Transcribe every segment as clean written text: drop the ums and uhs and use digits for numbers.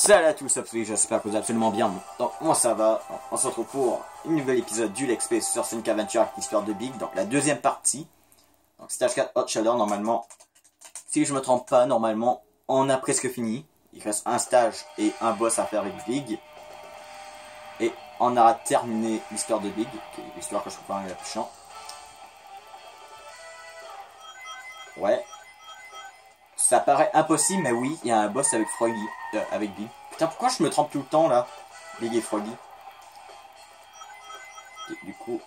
Salut à tous, j'espère que vous allez absolument bien. Donc moi ça va, on se retrouve pour un nouvel épisode du Let's Play sur Sonic Adventure avec l'histoire de Big, donc la deuxième partie. Donc stage 4 Hot Shader, normalement, si je me trompe pas, normalement on a presque fini. Il reste un stage et un boss à faire avec Big. Et on aura terminé l'histoire de Big, qui est l'histoire que je trouve quand même la plus chiante. Ouais. Ça paraît impossible, mais oui, il y a un boss avec Froggy, avec Big. Putain, pourquoi je me trompe tout le temps, là? Big et Froggy. Et du coup...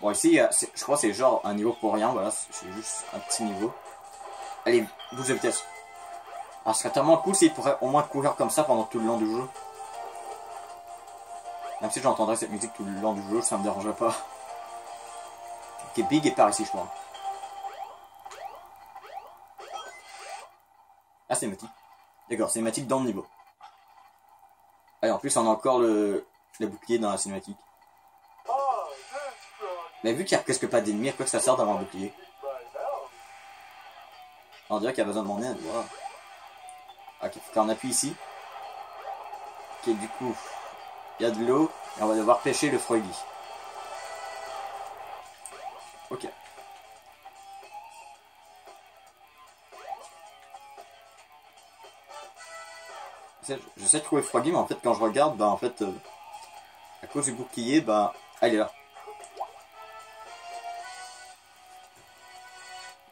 Bon, ici, je crois que c'est genre un niveau pour rien, voilà, c'est juste un petit niveau. Allez, bouge de vitesse. Alors, ce serait tellement cool s'il pourrait au moins courir comme ça pendant tout le long du jeu. Même si j'entendrais cette musique tout le long du jeu, ça me dérangerait pas. Ok, Big est par ici, je crois. Ah, cinématique. D'accord, cinématique dans le niveau. Allez, en plus, on a encore le bouclier dans la cinématique. Mais vu qu'il n'y a presque pas d'ennemis, à quoi que ça sert d'avoir un bouclier? On dirait qu'il y a besoin de mon aide, voilà. Ok, faut qu'on appuie ici. Ok, du coup, il y a de l'eau, et on va devoir pêcher le Froggy. Ok. J'essaie de trouver Froggy, mais en fait, quand je regarde, bah en fait, à cause du bouclier, bah, ah, il est là.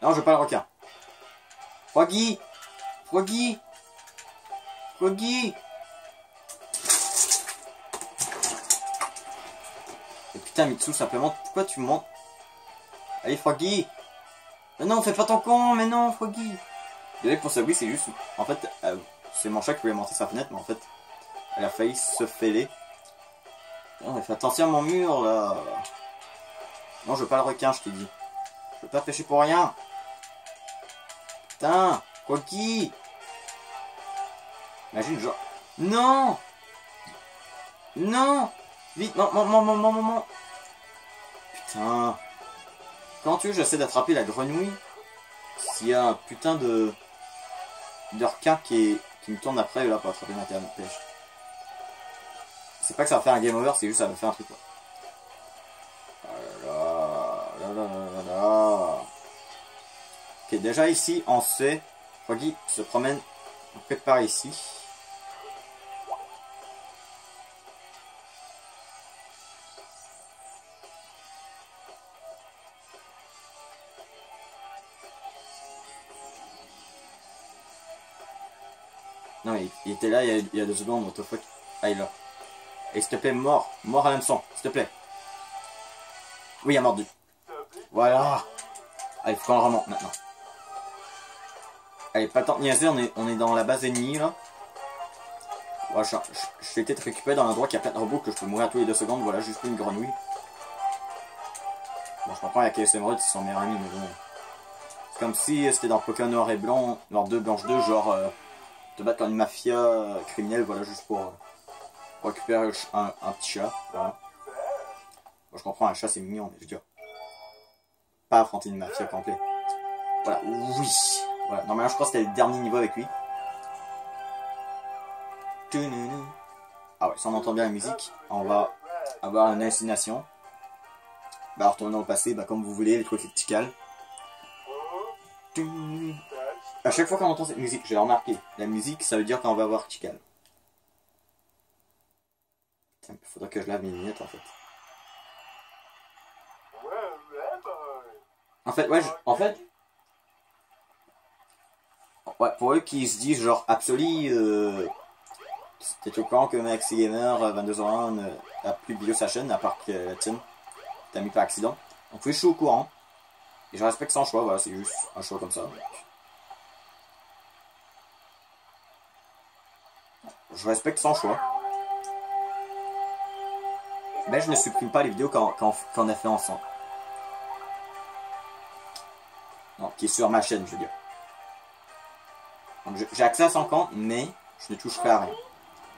Non, je veux pas le requin. Froggy! Froggy! Froggy! Et putain, Mitsu, simplement, pourquoi tu montes? Allez, Froggy! Mais non, fais pas ton con, mais non, Froggy! Désolé pour ça, oui, c'est juste, en fait, c'est mon chat qui voulait monter sa fenêtre, mais en fait, elle a failli se fêler. Non, mais fais attention à mon mur, là! Non, je veux pas le requin, je t'ai dit. Je veux pas pêcher pour rien! Putain! Froggy! Imagine, genre... Non! Non! Vite, non. Putain. Quand tu veux, j'essaie d'attraper la grenouille. S'il y a un putain de requin qui me tourne après là pour attraper ma terre de pêche. C'est pas que ça va faire un game over, c'est juste ça va faire un truc. Ok, déjà ici, on sait. Froggy se promène peut-être par ici. Non, il était là il y a 2 secondes, what the fuck. Ah, il est là. Et s'il te plaît, mort à l'hameçon, s'il te plaît. Oui, il a mordu. Voilà. Allez, faut qu'on le remonte maintenant. Allez, pas tant de niaiser, on est dans la base ennemie là. Voilà, je vais peut-être récupérer dans l'endroit qui a plein de robots que je peux mourir tous les 2 secondes, voilà, juste une grenouille. Bon, je comprends, il y a Chaos Emerald, c'est son meilleur ami, mais bon. C'est comme si c'était dans Pokémon Noir et Blanc, Noir 2, Blanche 2, genre te battre comme une mafia criminelle, voilà, juste pour récupérer un petit chat, voilà. Bon, je comprends, un chat c'est mignon, mais je veux dire, pas affronter une mafia complète. Voilà, oui. Voilà, normalement je crois que c'était le dernier niveau avec lui. Ah ouais, si on entend bien la musique, on va avoir une hallucination. Bah retournons au passé, bah comme vous voulez, les trucs verticales. À chaque fois qu'on entend cette musique, j'ai remarqué, la musique ça veut dire qu'on va avoir vertical. Il faudrait que je lave mes lunettes en fait. En fait, ouais, ouais, pour eux qui se disent genre Absoli, t'es au courant que Maxi Gamer 2201 a plus de vidéo sa chaîne, à part que la tienne t'as mis par accident. Donc oui, je suis au courant. Et je respecte son choix, voilà, c'est juste un choix comme ça. Je respecte son choix. Mais je ne supprime pas les vidéos qu'on a fait ensemble. Non, qui est sur ma chaîne, je veux dire. Donc j'ai accès à son compte, mais je ne toucherai à rien.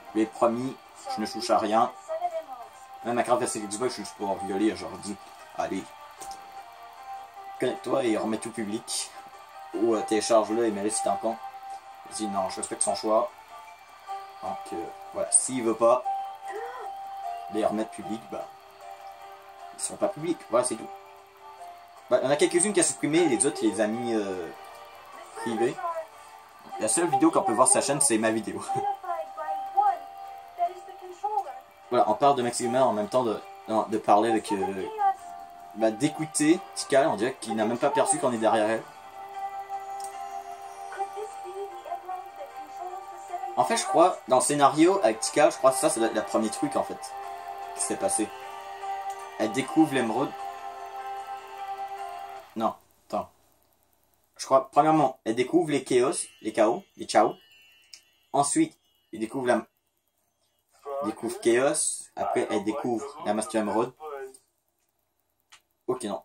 Je lui ai promis, je ne touche à rien. Même ma carte version Xbox, je suis juste pour rigoler, genre dis, allez, connecte-toi et remets tout public. Ou télécharge-le et mets-le si t'as un compte. Je dis non, je respecte son choix. Donc voilà, s'il veut pas les remettre publics, bah ils sont pas publics, voilà c'est tout. Bah, il y en a quelques-unes qui a supprimé, les autres il les a mis privés. La seule vidéo qu'on peut voir sur sa chaîne c'est ma vidéo. Voilà, on parle de Max Gamer en même temps de parler avec d'écouter Tikal, on dirait qu'il n'a même pas perçu qu'on est derrière elle. En fait, je crois, dans le scénario avec Tikal, je crois que ça, c'est le premier truc, en fait, qui s'est passé. Elle découvre l'émeraude. Non, attends. Je crois, premièrement, elle découvre les chaos, les chaos. Ensuite, elle découvre Chaos. Après, elle découvre la Master Emerald. Ok, non.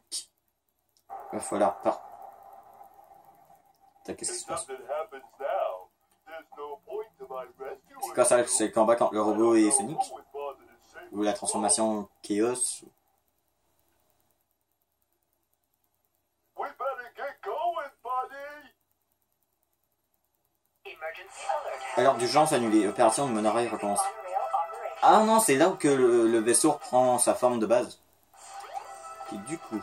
Il va falloir pas. Qu'est-ce qui se passe? C'est quoi ça? C'est le combat contre le robot et Sonic? Ou la transformation Chaos? Alors d'urgence annulée. Opération de monorail recommence. Ah non, c'est là où que le vaisseau reprend sa forme de base. Et du coup...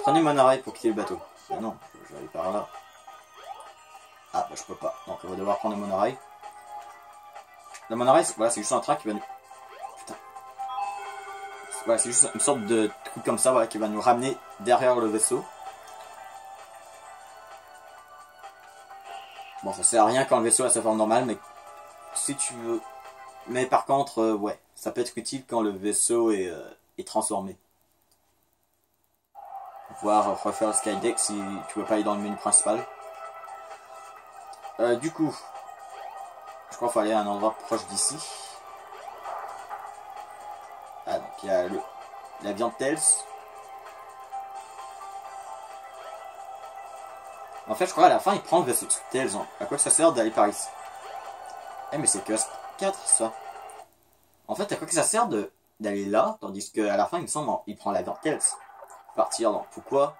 Prenez le monorail pour quitter le bateau. Ah non, je vais aller par là. Ah bah je peux pas. Donc on va devoir prendre le monorail. Le monorail, voilà, c'est juste un train qui va nous... Putain. Voilà, c'est juste une sorte de truc comme ça, voilà, qui va nous ramener derrière le vaisseau. Bon, ça sert à rien quand le vaisseau a sa forme normale, mais si tu veux... Mais par contre, ouais, ça peut être utile quand le vaisseau est transformé. Pouvoir refaire le Skydeck si tu veux pas aller dans le menu principal. Du coup, je crois qu'il faut aller à un endroit proche d'ici. Ah, donc il y a l'avion de Tails. En fait, je crois à la fin, il prend le vaisseau de Tails. À quoi ça sert d'aller par ici? Eh, mais c'est que 4 ça. En fait, à quoi que ça sert d'aller là, tandis qu'à la fin, il me semble, il prend l'avion de Tails. Partir, donc pourquoi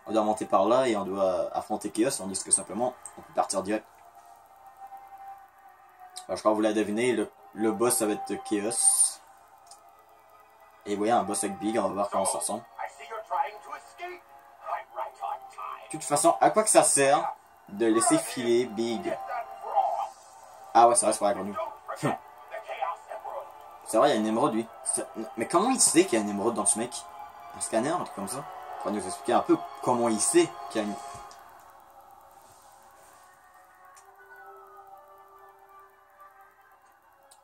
on doit monter par là et on doit affronter Chaos, tandis que simplement, on peut partir direct. Alors, je crois que vous l'avez deviné, le boss ça va être Chaos. Et vous voyez, un boss avec Big, on va voir comment ça ressemble. De toute façon, à quoi que ça sert de laisser filer Big? Ah ouais, ça reste pas avec nous. C'est vrai, il y a une émeraude, lui. Mais comment il sait qu'il y a une émeraude dans ce mec? Un scanner, un truc comme ça? Il va nous expliquer un peu comment il sait qu'il y a une...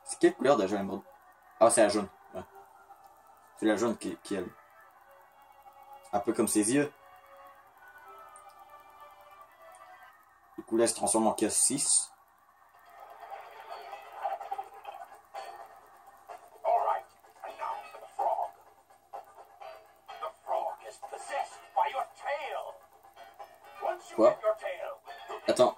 C'est quelle couleur déjà l'émeraude? Ah, c'est la jaune. Ouais. C'est la jaune qui est... Un peu comme ses yeux. Du coup là, elle se transforme en Chaos 6. Quoi? Attends.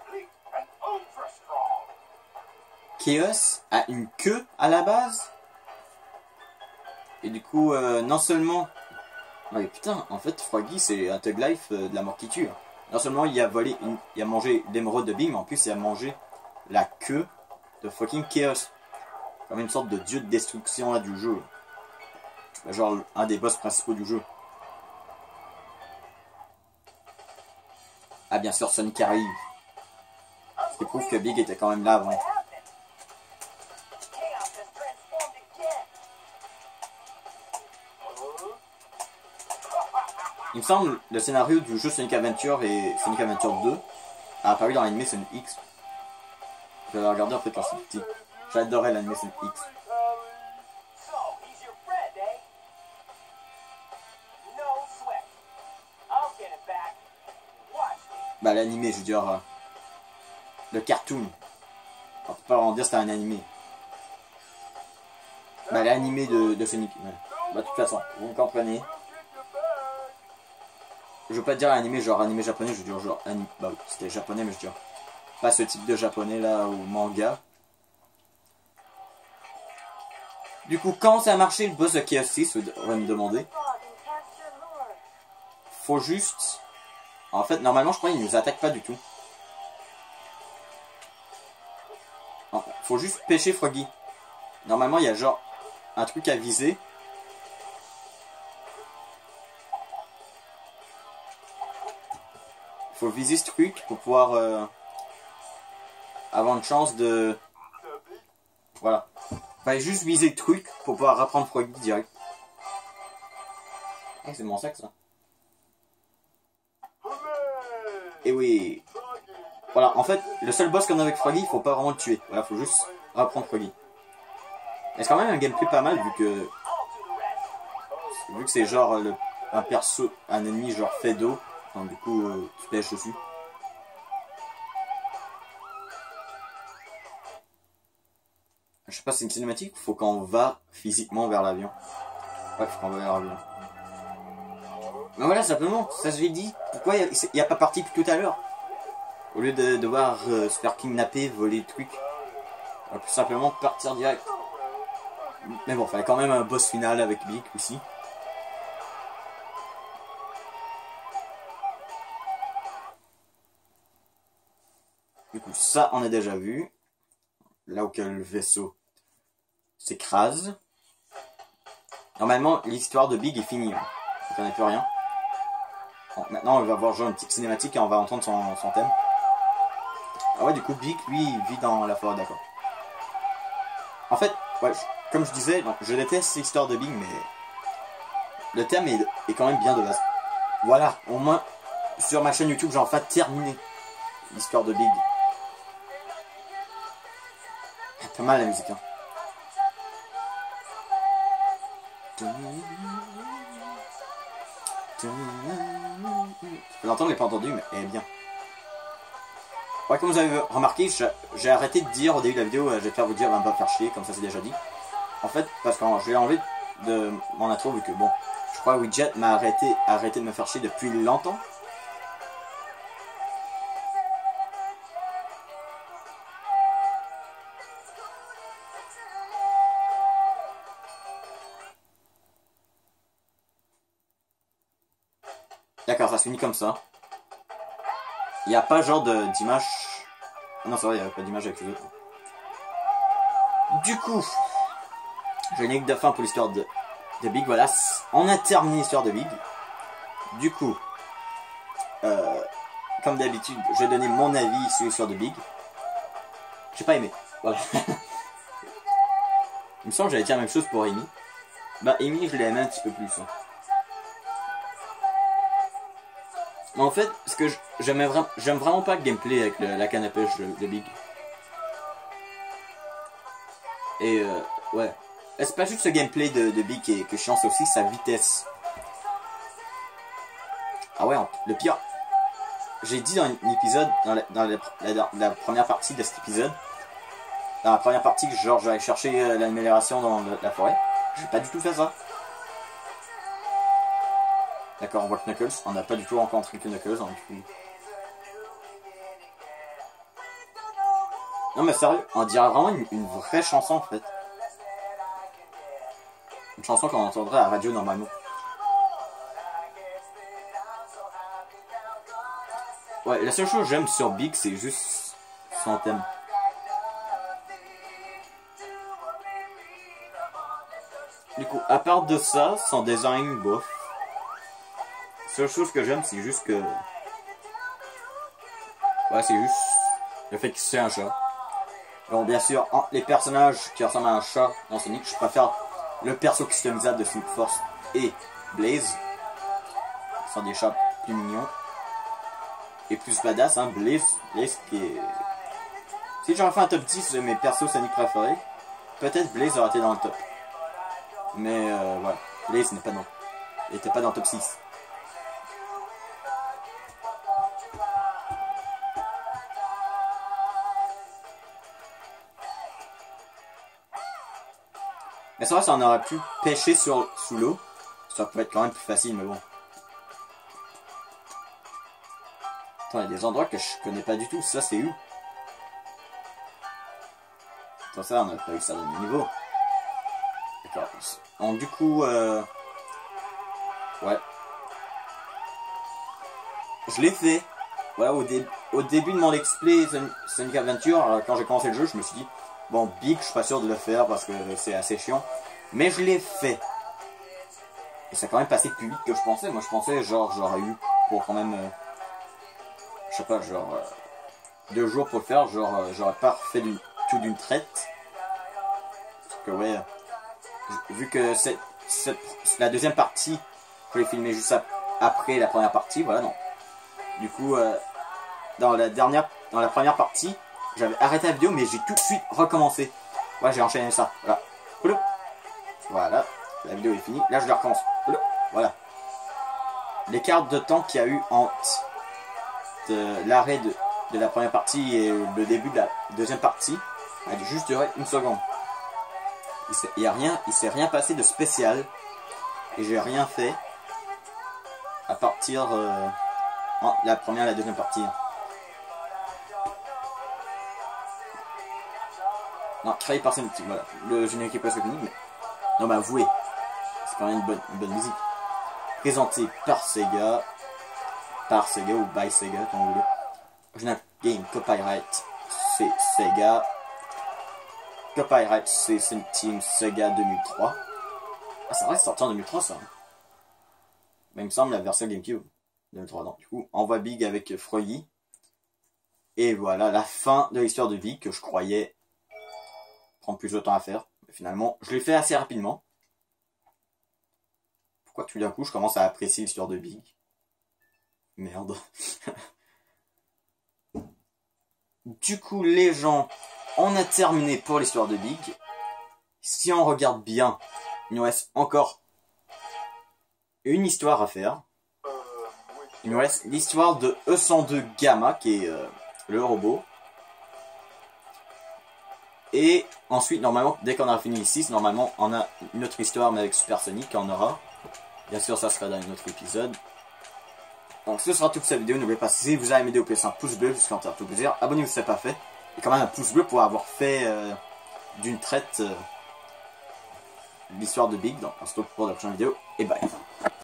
Chaos a une queue à la base? Et du coup, non seulement... Ouais, putain, en fait, Froggy, c'est un Thug Life de la mort qui tue. Non seulement il a volé, il a mangé l'émeraude de Big, mais en plus il a mangé la queue de fucking Chaos. Comme une sorte de dieu de destruction là, du jeu. Genre un des boss principaux du jeu. Ah bien sûr, Sonic arrive. Ce qui prouve que Big était quand même là avant. Il me semble le scénario du jeu Sonic Adventure et Sonic Adventure 2 a apparu dans l'anime Sonic X. Je l'ai regardé en fait quand j'étais petit. J'adorais l'anime Sonic X. Bah l'animé, je veux dire... le cartoon. On peut pas en dire c'était un animé. Bah l'animé de Sonic. Ouais. Bah de toute façon, vous me comprenez. Je veux pas dire animé genre animé japonais, je veux dire genre anime. Bah oui, c'était japonais, mais je veux dire pas ce type de japonais là ou manga. Du coup, quand ça a marché le boss de Chaos 6, on va me demander. Faut juste... En fait, normalement, je crois qu'il nous attaque pas du tout. Faut juste pêcher Froggy. Normalement, il y a genre un truc à viser. Faut viser ce truc pour pouvoir avoir une chance de... Voilà. Fallait juste viser le truc pour pouvoir reprendre Froggy direct. Ah, c'est mon sac ça. Et oui. Voilà, en fait, le seul boss qu'on a avec Froggy, il faut pas vraiment le tuer. Voilà, faut juste reprendre Froggy. Mais c'est quand même un gameplay pas mal vu que c'est genre un perso, un ennemi genre fait d'eau. Donc du coup, tu pêches dessus. Je sais pas, c'est une cinématique ou faut qu'on va physiquement vers l'avion? Ouais, faut qu'on va vers l'avion. Mais voilà, simplement, ça je l'ai dit. Pourquoi il n'y a pas parti tout à l'heure? Au lieu de devoir se faire kidnapper, voler le truc. On va plus simplement partir direct. Mais bon, fallait quand même un boss final avec Big aussi. Du coup, ça, on a déjà vu. Là où que le vaisseau s'écrase. Normalement, l'histoire de Big est finie. Hein. On connaît plus rien. Bon, maintenant, on va voir genre une petite cinématique et on va entendre son thème. Ah ouais, du coup, Big, lui, il vit dans la forêt, d'accord. En fait, ouais, comme je disais, je déteste l'histoire de Big, mais le thème est quand même bien de base. Voilà, au moins, sur ma chaîne YouTube, j'en fais terminer l'histoire de Big. Pas mal la musique, hein. Ça fait longtemps que je l'ai pas entendu, mais elle est bien. Ouais, comme vous avez remarqué, j'ai arrêté de dire au début de la vidéo, je vais faire vous dire, va pas faire chier, comme ça c'est déjà dit. En fait, parce que je l'ai enlevé de mon intro, vu que bon, je crois que Widget m'a arrêté de me faire chier depuis longtemps. D'accord, ça se finit comme ça. Il n'y a pas genre d'image... Non, c'est vrai, il n'y a pas d'image avec les autres. Du coup, j'ai une ligne de fin pour l'histoire de Big. Voilà, on a terminé l'histoire de Big. Du coup, comme d'habitude, je vais donner mon avis sur l'histoire de Big. J'ai pas aimé, voilà. Il me semble que j'allais dire la même chose pour Amy. Bah, Amy, je l'ai aimé un petit peu plus. Hein. Mais en fait, ce que j'aime vraiment pas le gameplay avec la canne à pêche de Big. Et ouais. C'est pas juste ce gameplay de Big qui est chiant, c'est aussi sa vitesse. Ah ouais, le pire. J'ai dit dans un épisode, dans la première partie de cet épisode, dans la première partie que genre j'allais chercher l'amélioration dans la forêt. J'ai pas du tout fait ça. D'accord, on voit Knuckles. On n'a pas du tout rencontré que Knuckles. Hein, du coup. Non mais sérieux, on dirait vraiment une vraie chanson en fait. Une chanson qu'on entendrait à la radio normalement. Ouais, la seule chose que j'aime sur Big, c'est juste son thème. Du coup, à part de ça, son design, bof. La seule chose que j'aime, c'est juste que... Ouais, c'est juste le fait que c'est un chat. Bon, bien sûr, les personnages qui ressemblent à un chat dans Sonic, je préfère le perso customisable de Sonic Force et Blaze. Ce sont des chats plus mignons. Et plus badass, hein, Blaze qui est... Si j'en fais un top 10 de mes persos Sonic préférés, peut-être Blaze aurait été dans le top. Mais voilà, Blaze n'est pas dans... Il était pas dans le top 6. Mais c'est vrai, ça on aurait pu pêcher sous l'eau. Ça pourrait être quand même plus facile, mais bon. Attends, il y a des endroits que je connais pas du tout. Ça, c'est où? Attends, ça, on a pas eu ça dans le niveau. D'accord. Donc, du coup, ouais. Je l'ai fait. voilà, au début de mon let's play Sonic Adventure, quand j'ai commencé le jeu, je me suis dit, bon, Big, je suis pas sûr de le faire parce que c'est assez chiant. Mais je l'ai fait. Et ça a quand même passé plus vite que je pensais. Moi, je pensais, genre, j'aurais eu pour quand même, je sais pas, genre, 2 jours pour le faire. Genre, j'aurais pas fait tout d'une traite. Parce que, ouais, vu que la deuxième partie, je l'ai filmé juste après la première partie, voilà, non. Du coup, dans la première partie, j'avais arrêté la vidéo, mais j'ai tout de suite recommencé. Voilà, j'ai enchaîné ça. Voilà. Voilà. La vidéo est finie. Là, je la recommence. Voilà. L'écart de temps qu'il y a eu entre l'arrêt de la première partie et le début de la deuxième partie a juste duré 1 seconde. Il s'est rien passé de spécial. Et j'ai rien fait à partir la première et la deuxième partie. Non, créé par Sonic, voilà. Le générique est presque fini, mais... Non, mais avouez, c'est quand même une bonne musique. Présenté par Sega ou by Sega, comme vous voulez. Original Game Copyright, c'est Sega. Copyright, c'est Team Sega 2003. Ah, c'est vrai, c'est sorti en 2003, ça. Mais il me semble la version GameCube 2003. Donc, du coup, on voit Big avec Froggy. Et voilà, la fin de l'histoire de Big que je croyais prendre plus de temps à faire. Mais finalement, je l'ai fait assez rapidement. Pourquoi tout d'un coup, je commence à apprécier l'histoire de Big? Merde. Du coup, les gens, on a terminé pour l'histoire de Big. Si on regarde bien, il nous reste encore une histoire à faire. Il nous reste l'histoire de E102 Gamma, qui est le robot. Et ensuite, normalement, dès qu'on aura fini les 6, normalement, on a une autre histoire, mais avec Super Sonic, on aura. Bien sûr, ça sera dans un autre épisode. Donc, ce sera toute cette vidéo. N'oubliez pas, si vous avez aimé, de laisser un pouce bleu, jusqu'en faire tout plaisir. Abonnez-vous si ce n'est pas fait. Et quand même un pouce bleu pour avoir fait d'une traite l'histoire de Big. Donc, on se retrouve pour la prochaine vidéo. Et bye.